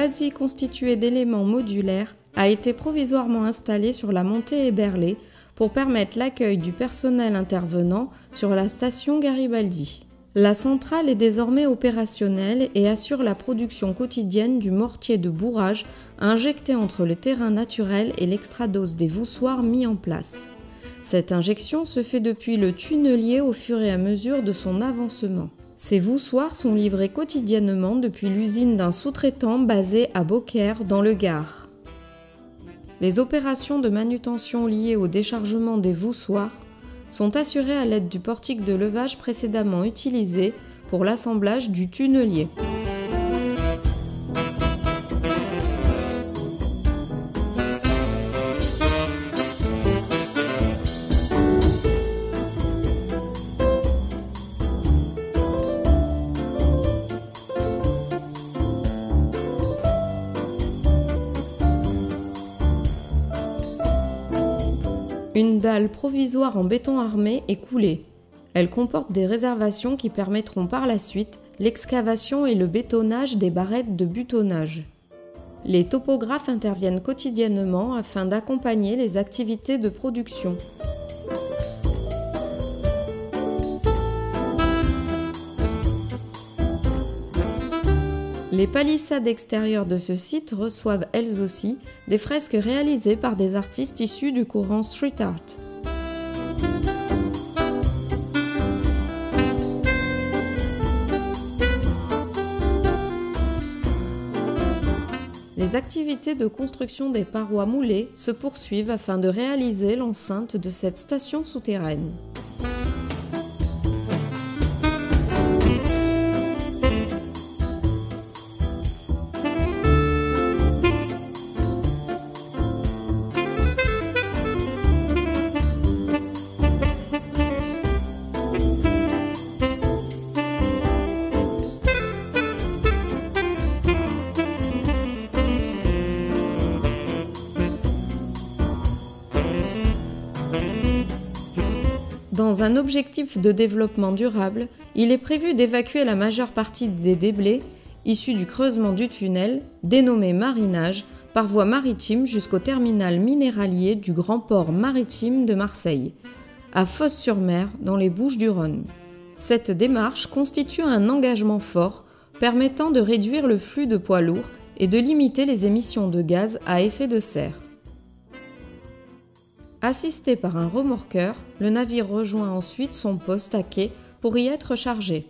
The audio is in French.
base-vie constituée d'éléments modulaires a été provisoirement installée sur la montée Éberlé pour permettre l'accueil du personnel intervenant sur la station Garibaldi. La centrale est désormais opérationnelle et assure la production quotidienne du mortier de bourrage injecté entre le terrain naturel et l'extradose des voussoirs mis en place. Cette injection se fait depuis le tunnelier au fur et à mesure de son avancement. Ces voussoirs sont livrés quotidiennement depuis l'usine d'un sous-traitant basé à Beaucaire dans le Gard. Les opérations de manutention liées au déchargement des voussoirs sont assurées à l'aide du portique de levage précédemment utilisé pour l'assemblage du tunnelier. Une dalle provisoire en béton armé est coulée. Elle comporte des réservations qui permettront par la suite l'excavation et le bétonnage des barrettes de butonnage. Les topographes interviennent quotidiennement afin d'accompagner les activités de production. Les palissades extérieures de ce site reçoivent elles aussi des fresques réalisées par des artistes issus du courant street art. Les activités de construction des parois moulées se poursuivent afin de réaliser l'enceinte de cette station souterraine. Dans un objectif de développement durable, il est prévu d'évacuer la majeure partie des déblais issus du creusement du tunnel, dénommé marinage, par voie maritime jusqu'au terminal minéralier du Grand Port Maritime de Marseille, à Fos-sur-Mer, dans les Bouches-du-Rhône. Cette démarche constitue un engagement fort permettant de réduire le flux de poids lourds et de limiter les émissions de gaz à effet de serre. Assisté par un remorqueur, le navire rejoint ensuite son poste à quai pour y être chargé.